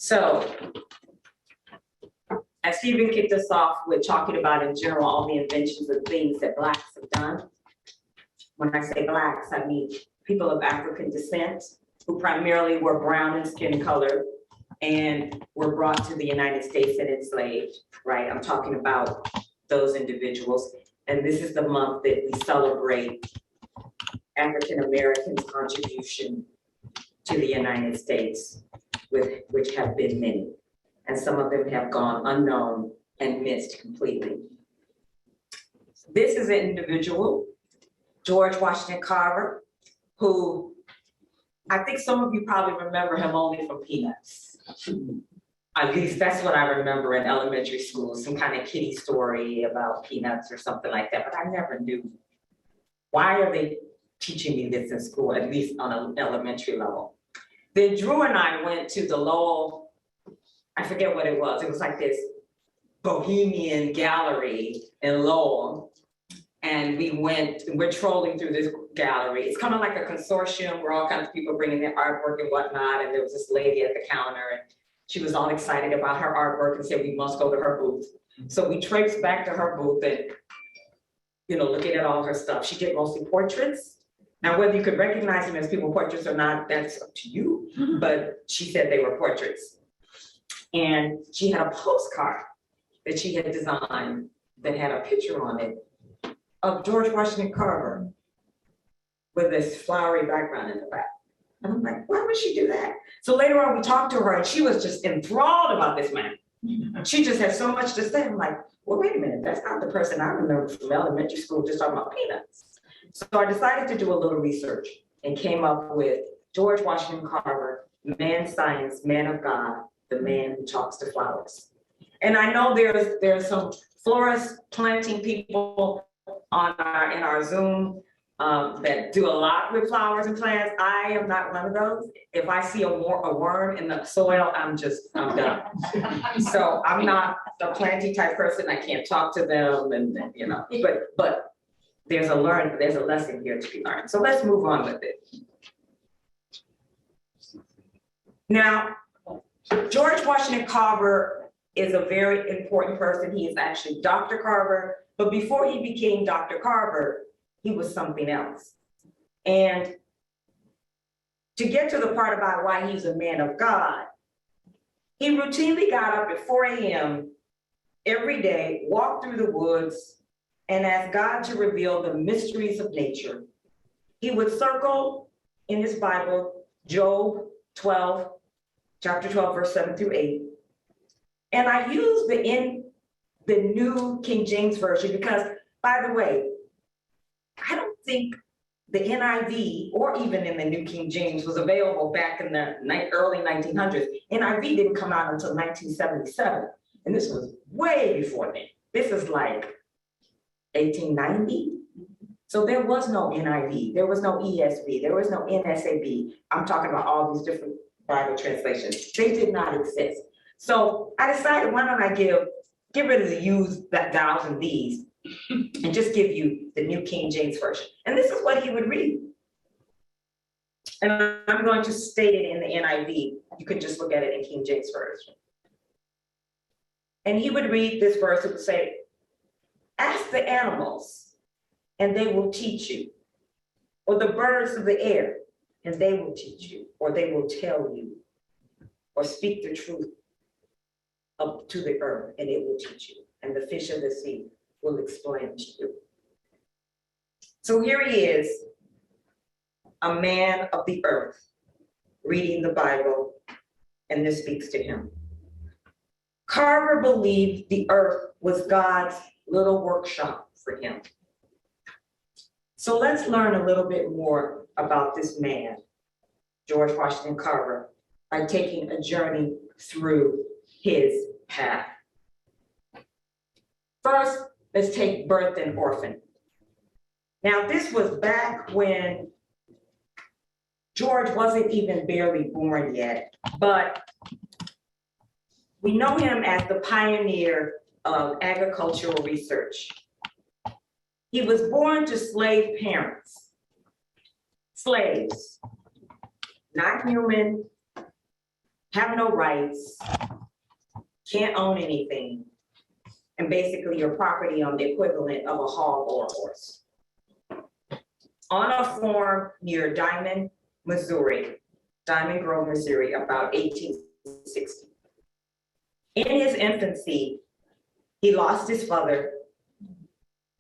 So, as Stephen kicked us off with talking about in general all the inventions and things that Blacks have done. When I say Blacks, I mean people of African descent who primarily were brown in skin color and were brought to the United States and enslaved, right? I'm talking about those individuals. And this is the month that we celebrate African Americans' contribution to the United States, which have been many. And some of them have gone unknown and missed completely. This is an individual, George Washington Carver, who I think some of you probably remember him only from Peanuts. At least that's what I remember in elementary school, some kind of kiddie story about Peanuts or something like that, but I never knew. Why are they teaching me this in school, at least on an elementary level? Then Drew and I went to the Lowell, I forget what it was like this bohemian gallery in Lowell. And we're trolling through this gallery. It's kind of like a consortium where all kinds of people bringing their artwork and whatnot. And there was this lady at the counter and she was all excited about her artwork and said, we must go to her booth. So we traipsed back to her booth and, looking at all her stuff. She did mostly portraits. Now, whether you could recognize them as people portraits or not, that's up to you. But she said they were portraits. And she had a postcard that she had designed that had a picture on it of George Washington Carver with this flowery background in the back. And I'm like, why would she do that? So later on, we talked to her and she was just enthralled about this man. She just had so much to say. I'm like, well, wait a minute, that's not the person I remember from elementary school just talking about Peanuts. So I decided to do a little research and came up with George Washington Carver, man science, man of God, the man who talks to flowers. And I know there's some florist planting people in our Zoom that do a lot with flowers and plants. I am not one of those. If I see a worm in the soil, I'm done. So I'm not a planty type person. I can't talk to them, but there's a lesson here to be learned. So let's move on with it. Now, George Washington Carver is a very important person. He is actually Dr. Carver, but before he became Dr. Carver, he was something else. And to get to the part about why he's a man of God, he routinely got up at 4 a.m. every day, walked through the woods, and asked God to reveal the mysteries of nature. He would circle in his Bible, Job 12, chapter 12, verse 7 through 8. And I use the New King James Version because, by the way, I don't think the NIV or even in the New King James was available back in the early 1900s. NIV didn't come out until 1977. And this was way before then. This is like 1890. So there was no NIV, there was no ESV, there was no NSAB. I'm talking about all these different Bible translations. They did not exist. So I decided, why don't I get rid of the yous, that thous, and these, and just give you the New King James Version. And this is what he would read. And I'm going to state it in the NIV. You can just look at it in King James Version. And he would read this verse. It would say, ask the animals, and they will teach you, or the birds of the air, and they will teach you, or they will tell you, or speak the truth up to the earth, and it will teach you, and the fish of the sea will explain to you. So here he is, a man of the earth, reading the Bible, and this speaks to him. Carver believed the earth was God's little workshop for him. So let's learn a little bit more about this man, George Washington Carver, by taking a journey through his path. First, let's take birth and orphan. Now, this was back when George wasn't even barely born yet, but we know him as the pioneer of agricultural research. He was born to slave parents, slaves, not human, have no rights, can't own anything, and basically your property on the equivalent of a hog or a horse. On a farm near Diamond, Grove, Missouri, about 1860. In his infancy, he lost his father,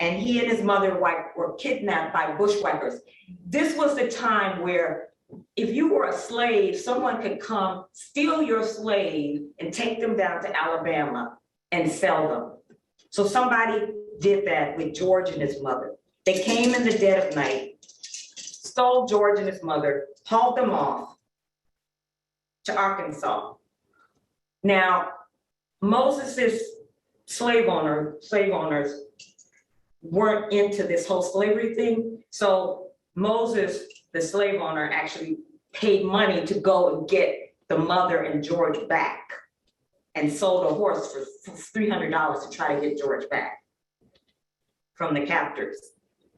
and he and his mother were kidnapped by bushwhackers. This was the time where if you were a slave, someone could come, steal your slave, and take them down to Alabama and sell them. So somebody did that with George and his mother. They came in the dead of night, stole George and his mother, hauled them off to Arkansas. Now, Moses's slave owners weren't into this whole slavery thing. So Moses, the slave owner, actually paid money to go and get the mother and George back, and sold a horse for $300 to try to get George back from the captors.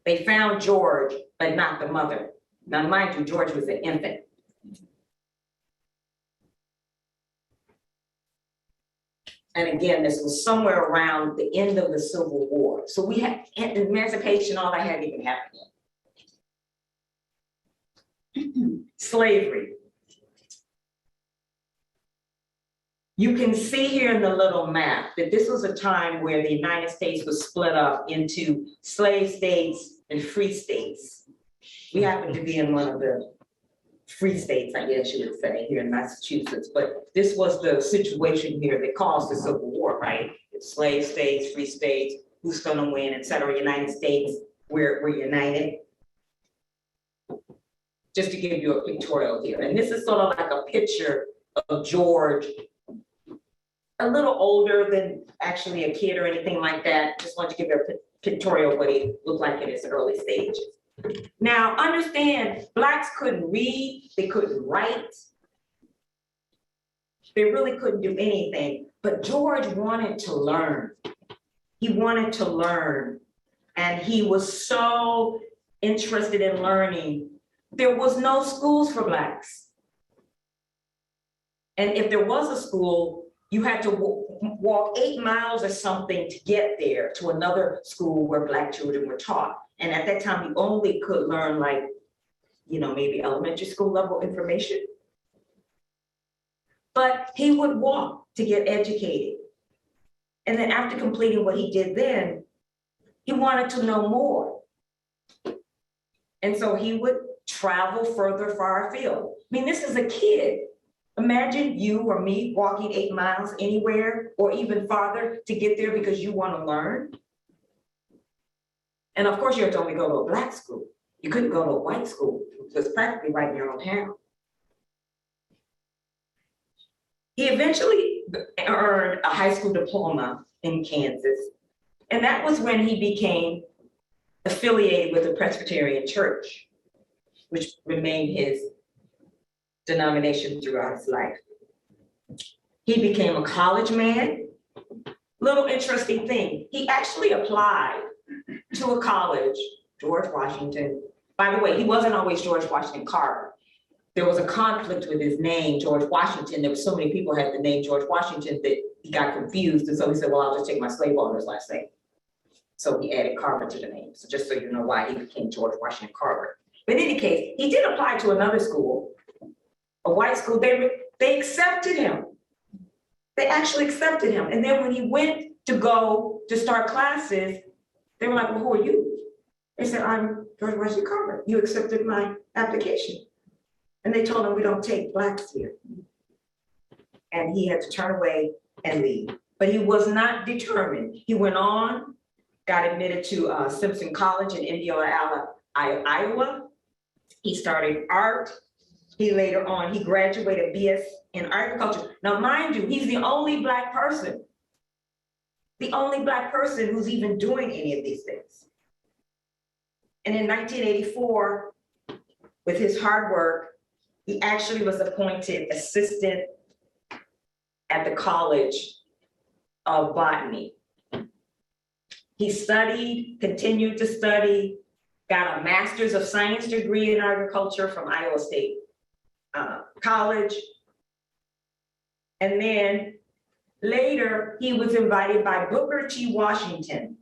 They found George, but not the mother. Now, mind you, George was an infant. And again, this was somewhere around the end of the Civil War. So we had emancipation, all that hadn't even happened yet. Slavery. You can see here in the little map that this was a time where the United States was split up into slave states and free states. We happen to be in one of the free states, I guess you would say, here in Massachusetts, but this was the situation here that caused the Civil War, right? It's slave states, free states, who's gonna win, et cetera. United States, we're united. Just to give you a pictorial here. And this is sort of like a picture of George, a little older than actually a kid or anything like that. Just want to give you a pictorial of what he looked like in his early stages. Now, understand, Blacks couldn't read, they couldn't write. They really couldn't do anything, but George wanted to learn. He wanted to learn, and he was so interested in learning. There was no schools for Blacks. And if there was a school, you had to walk 8 miles or something to get there to another school where Black children were taught. And at that time, you only could learn like, maybe elementary school level information. But he would walk to get educated. And then after completing what he did then, he wanted to know more. And so he would travel further far afield. I mean, this is a kid. Imagine you or me walking 8 miles anywhere or even farther to get there because you want to learn. And of course, you had to only go to a Black school. You couldn't go to a white school. It was practically right in your own town. He eventually earned a high school diploma in Kansas. And that was when he became affiliated with the Presbyterian Church, which remained his denomination throughout his life. He became a college man. Little interesting thing, he actually applied to a college, George Washington. By the way, he wasn't always George Washington Carver. There was a conflict with his name, George Washington. There were so many people who had the name George Washington that he got confused. And so he said, well, I'll just take my slave owner's last name. So he added Carver to the name. So just so you know why he became George Washington Carver. But in any case, he did apply to another school, a white school. They accepted him. They actually accepted him. And then when he went to go to start classes, they were like, well, who are you? They said, I'm George Washington Carver. You accepted my application. And they told him, we don't take Blacks here. And he had to turn away and leave. But he was not determined. He went on, got admitted to Simpson College in Indianola, Iowa. He started art. He later on, he graduated BS in agriculture. Now, mind you, he's the only Black person who's even doing any of these things. And in 1984, with his hard work, he actually was appointed assistant at the College of Botany. He studied, continued to study, got a Master's of Science degree in agriculture from Iowa State College. And then later, he was invited by Booker T. Washington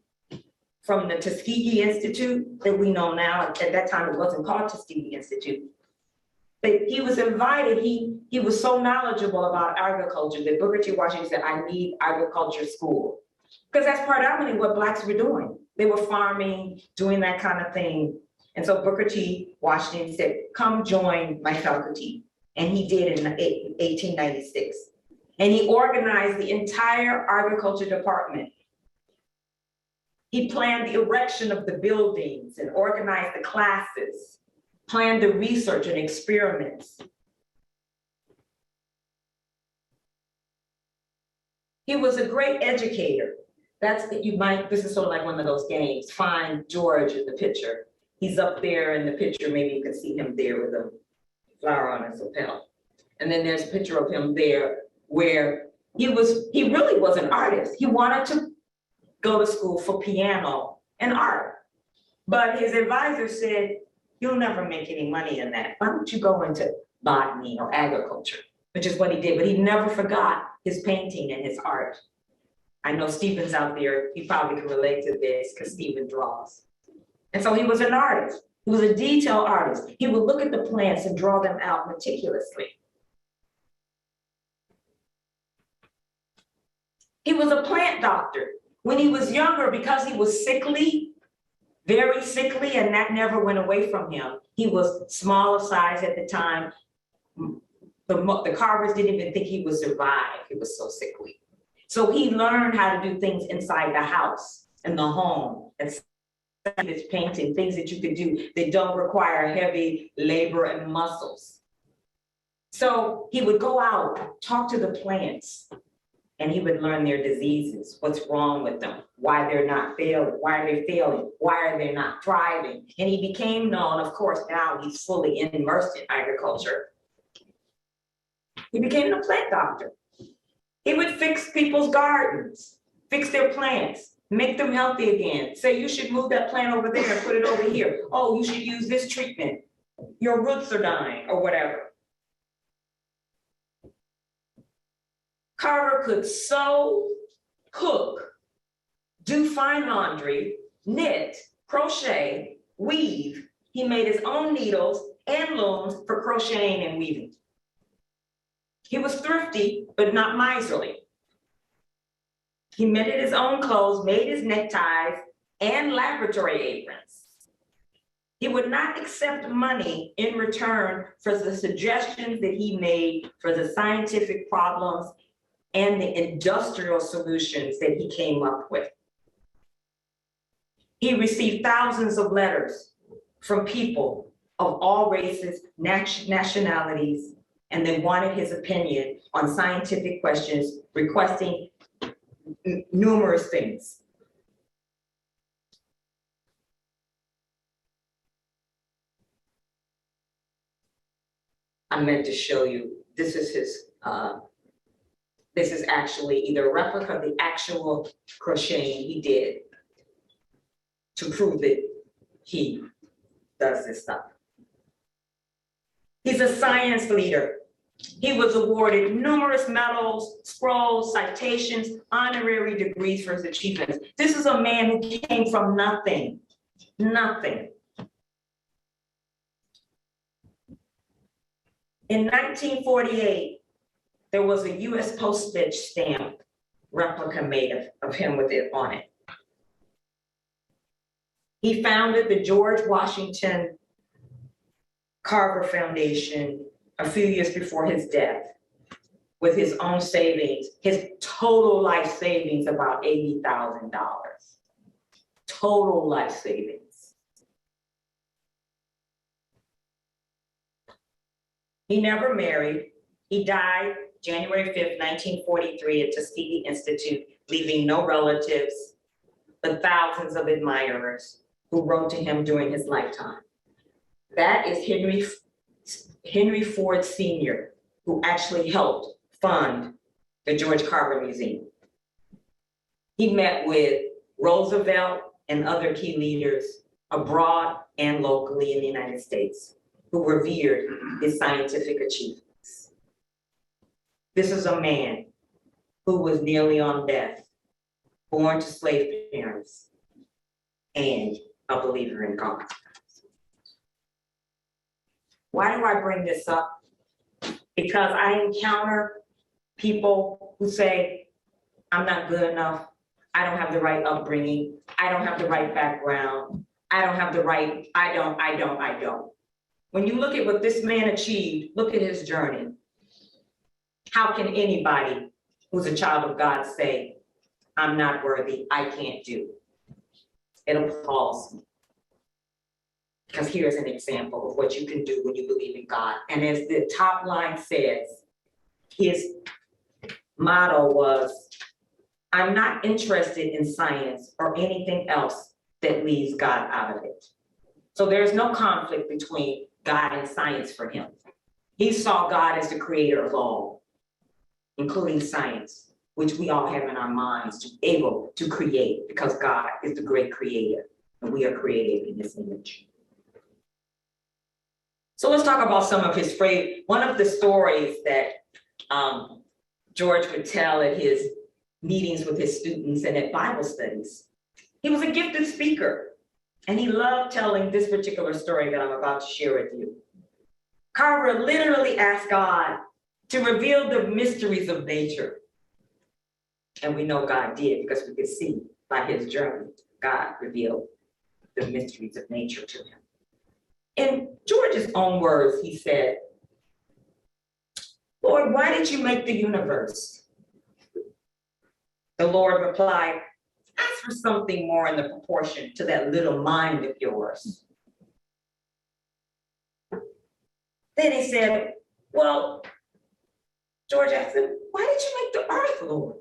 from the Tuskegee Institute that we know now. At that time, it wasn't called Tuskegee Institute. But he was invited, he was so knowledgeable about agriculture that Booker T. Washington said, I need agriculture school. Because that's predominantly what Blacks were doing. They were farming, doing that kind of thing. And so Booker T. Washington said, come join my faculty. And he did in 1896. And he organized the entire agriculture department. He planned the erection of the buildings and organized the classes, planned the research and experiments. He was a great educator. This is sort of like one of those games. Find George in the picture. He's up there in the picture. Maybe you can see him there with a flower on his lapel. And then there's a picture of him there where he really was an artist. He wanted to go to school for piano and art. But his advisor said, you'll never make any money in that. Why don't you go into botany or agriculture? Which is what he did, but he never forgot his painting and his art. I know Stephen's out there, he probably can relate to this because Stephen draws. And so he was an artist. He was a detail artist. He would look at the plants and draw them out meticulously. He was a plant doctor. When he was younger, because he was sickly, very sickly, and that never went away from him. He was small of size at the time. The Carvers didn't even think he would survive. He was so sickly. So he learned how to do things inside the house, in the home, and this painting, things that you could do that don't require heavy labor and muscles. So he would go out, talk to the plants, and he would learn their diseases, what's wrong with them, why they're not failing, why are they failing, why are they not thriving? And he became known, of course, now he's fully immersed in agriculture. He became a plant doctor. He would fix people's gardens, fix their plants, make them healthy again. Say, you should move that plant over there and put it over here. Oh, you should use this treatment. Your roots are dying, or whatever. Carver could sew, cook, do fine laundry, knit, crochet, weave. He made his own needles and looms for crocheting and weaving. He was thrifty, but not miserly. He mended his own clothes, made his neckties and laboratory aprons. He would not accept money in return for the suggestions that he made for the scientific problems and the industrial solutions that he came up with. He received thousands of letters from people of all races, nationalities, and they wanted his opinion on scientific questions, requesting numerous things. I meant to show you, this is his, this is actually either a replica of the actual crocheting he did to prove that he does this stuff. He's a science leader. He was awarded numerous medals, scrolls, citations, honorary degrees for his achievements. This is a man who came from nothing, nothing. In 1948, there was a US postage stamp replica made of him with it on it. He founded the George Washington Carver Foundation a few years before his death with his own savings, his total life savings about $80,000. Total life savings. He never married. He died January 5th, 1943 at Tuskegee Institute, leaving no relatives, but thousands of admirers who wrote to him during his lifetime. That is Henry Ford Sr., who actually helped fund the George Carver Museum. He met with Roosevelt and other key leaders abroad and locally in the United States, who revered his scientific achievements. This is a man who was nearly on death, born to slave parents, and a believer in God. Why do I bring this up? Because I encounter people who say, I'm not good enough. I don't have the right upbringing. I don't have the right background. I don't have the right, I don't. When you look at what this man achieved, look at his journey. How can anybody who's a child of God say, I'm not worthy, I can't do? It appalls me. Because here's an example of what you can do when you believe in God. And as the top line says, his motto was, I'm not interested in science or anything else that leaves God out of it. So there's no conflict between God and science for him. He saw God as the creator of all, including science, which we all have in our minds to be able to create, because God is the great creator and we are created in his image. So let's talk about some of his phrase. One of the stories that George would tell at his meetings with his students and at Bible studies. He was a gifted speaker, and he loved telling this particular story that I'm about to share with you. Carver literally asked God to reveal the mysteries of nature. And we know God did, because we could see by his journey, God revealed the mysteries of nature to him. In George's own words, he said, Lord, why did you make the universe? The Lord replied, ask for something more in the proportion to that little mind of yours. Then he said, well, George asked him, why did you make the earth, Lord?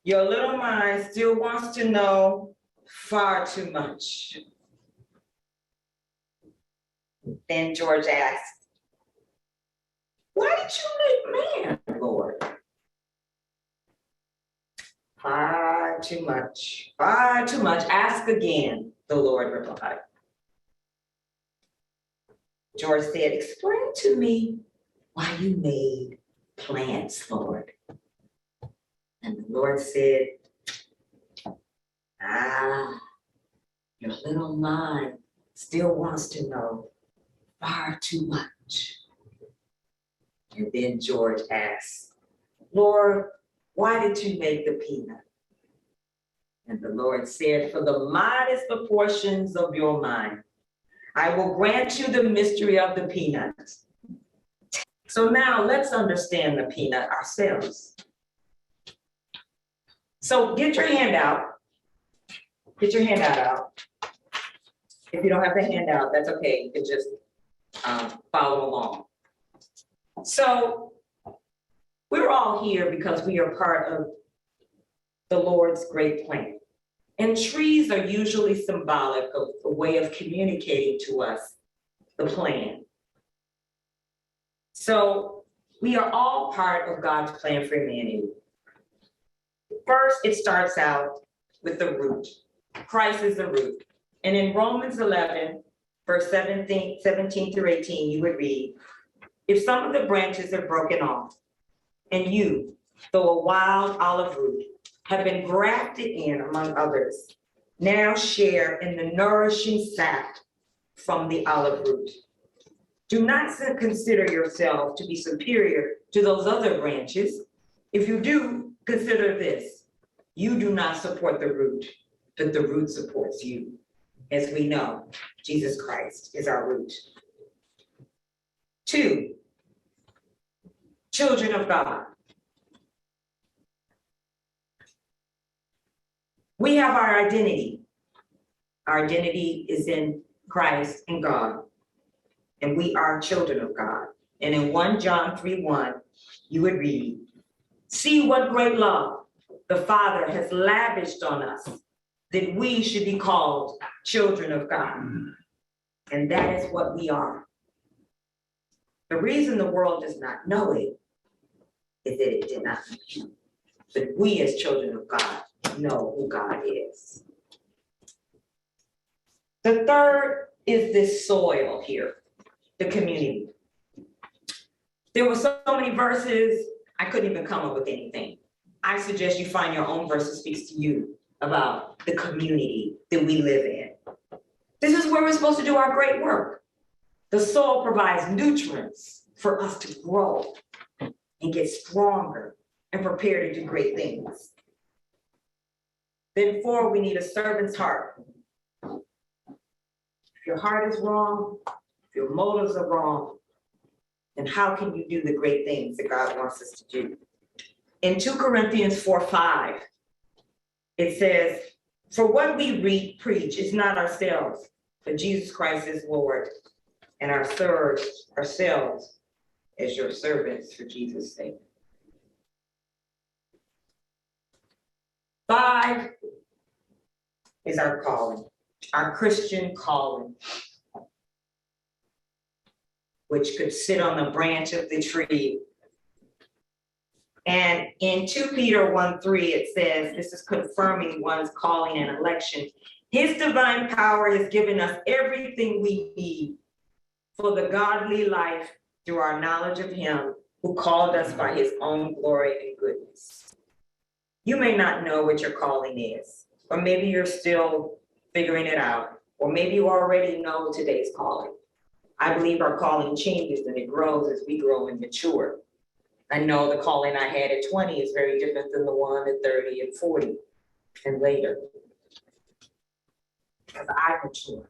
Your little mind still wants to know far too much. Then George asked, why did you make man, Lord? Far too much, far too much. Ask again, the Lord replied. George said, explain to me why you made plants, Lord. And the Lord said, your little mind still wants to know far too much. And then George asked, Lord, why did you make the peanut? And the Lord said, for the modest proportions of your mind, I will grant you the mystery of the peanut. So now let's understand the peanut ourselves. So get your handout. Get your handout out. If you don't have the handout, that's okay. You can just follow along. So we're all here because we are part of the Lord's great plan. And trees are usually symbolic of a way of communicating to us the plan. So we are all part of God's plan for humanity. First, it starts out with the root. Christ is the root. And in Romans 11, verse 17 through 18, you would read, if some of the branches are broken off, and you, though a wild olive root, have been grafted in among others, now share in the nourishing sap from the olive root. Do not consider yourself to be superior to those other branches. If you do, consider this. You do not support the root, but the root supports you. As we know, Jesus Christ is our root. 2, children of God. We have our identity. Our identity is in Christ and God, and we are children of God. And in 1 John 3:1, you would read, see what great love the Father has lavished on us, that we should be called children of God. And that is what we are. The reason the world does not know it is that it did not know him. But we as children of God know who God is. The third is this soil here, the community. There were so many verses, I couldn't even come up with anything. I suggest you find your own verse that speaks to you about the community that we live in. This is where we're supposed to do our great work. The soil provides nutrients for us to grow and get stronger and prepare to do great things. Then 4, we need a servant's heart. If your heart is wrong, if your motives are wrong, then how can you do the great things that God wants us to do? In 2 Corinthians 4:5, it says, for what we preach is not ourselves, but Jesus Christ is Lord, and ourselves as your servants for Jesus' sake. 5 is our calling, our Christian calling, which could sit on the branch of the tree. And in 2 Peter 1:3, it says, this is confirming one's calling and election. His divine power has given us everything we need for the godly life through our knowledge of him who called us by his own glory and goodness. You may not know what your calling is, or maybe you're still figuring it out, or maybe you already know today's calling. I believe our calling changes and it grows as we grow and mature. I know the calling I had at 20 is very different than the one at 30 and 40 and later. As I mature,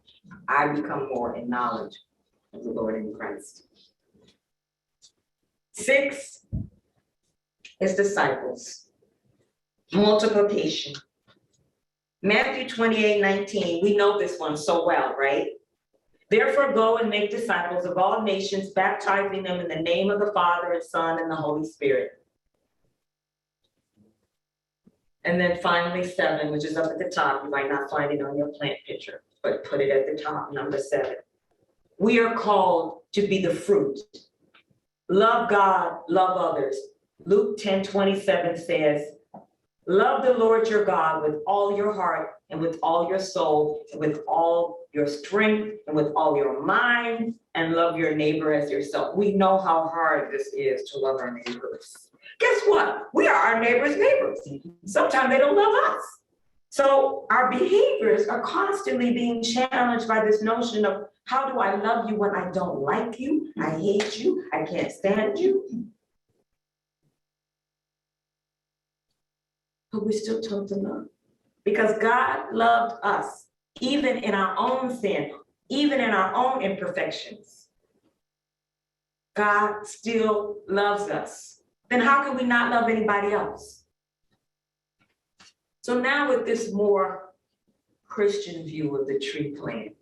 I become more in knowledge of the Lord in Christ. 6 is disciples, multiplication. Matthew 28:19, we know this one so well, right? Therefore, go and make disciples of all nations, baptizing them in the name of the Father and Son and the Holy Spirit. And then finally 7, which is up at the top. You might not find it on your plant picture, but put it at the top, number 7. We are called to be the fruit. Love God, love others. Luke 10:27 says, love the Lord your God with all your heart and with all your soul and with all your strength and with all your mind, and love your neighbor as yourself. We know how hard this is to love our neighbors. Guess what? We are our neighbor's neighbors. Sometimes they don't love us. So our behaviors are constantly being challenged by this notion of how do I love you when I don't like you? I hate you. I can't stand you. But we're still told to love because God loved us. Even in our own sin, even in our own imperfections, God still loves us. Then how can we not love anybody else? So now with this more Christian view of the tree plant,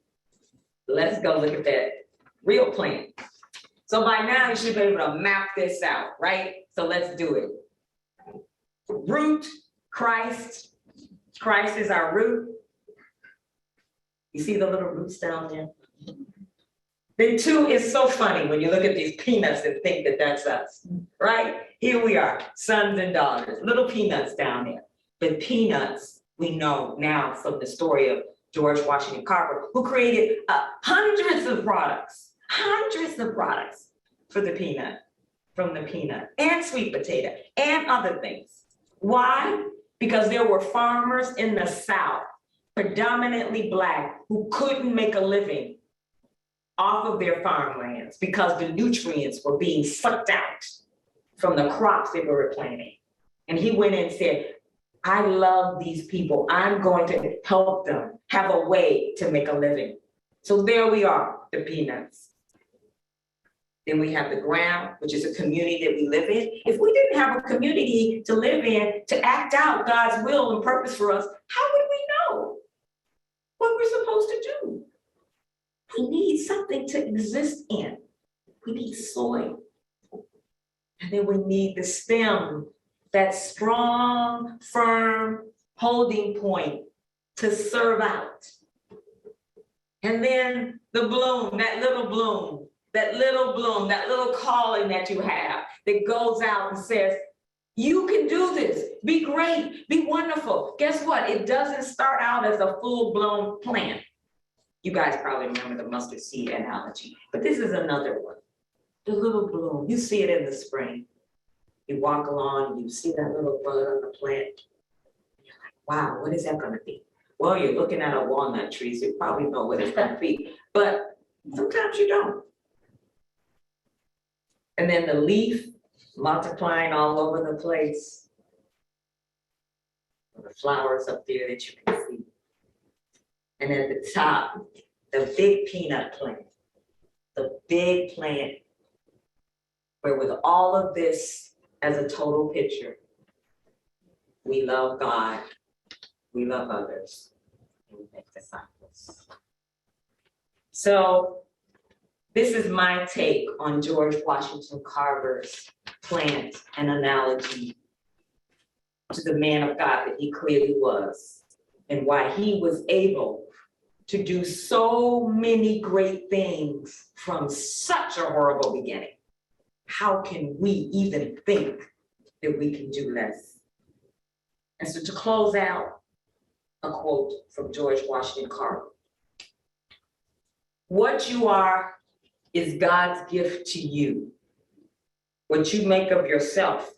let's go look at that real plant. So by now you should be able to map this out, right? So let's do it. Root, Christ. Christ is our root. You see the little roots down there? Then 2 is so funny when you look at these peanuts and think that that's us, right? Here we are, sons and daughters, little peanuts down there. But peanuts, we know now from the story of George Washington Carver, who created hundreds of products for the peanut, from the peanut, and sweet potato, and other things. Why? Because there were farmers in the South, predominantly Black, who couldn't make a living off of their farmlands because the nutrients were being sucked out from the crops they were planting. And he went in and said, I love these people. I'm going to help them have a way to make a living. So there we are, the peanuts. Then we have the ground, which is a community that we live in. If we didn't have a community to live in, to act out God's will and purpose for us, how would we know what we're supposed to do? We need something to exist in. We need soil. And then we need the stem, that strong, firm holding point to serve out. And then the bloom, that little calling that you have that goes out and says, you can do this, be great, be wonderful. Guess what? It doesn't start out as a full-blown plant. You guys probably remember the mustard seed analogy, but this is another one. the little bloom, you see it in the spring. You walk along, you see that little bud on the plant. You're like, wow, what is that gonna be? Well, you're looking at a walnut tree, so you probably know what it's gonna be, but sometimes you don't. And then the leaf multiplying all over the place. The flowers up there that you can see. And at the top, the big peanut plant. The big plant where with all of this as a total picture, we love God, we love others, and we make disciples. So this is my take on George Washington Carver's plant and analogy to the man of God that he clearly was, and why he was able to do so many great things from such a horrible beginning. How can we even think that we can do less? And so to close out, a quote from George Washington Carver. What you are is God's gift to you. What you make of yourself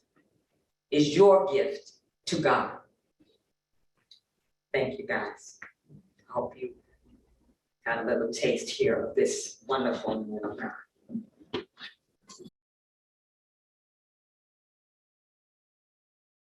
is your gift to God. Thank you, guys. I hope you got a little taste here of this wonderful man of God.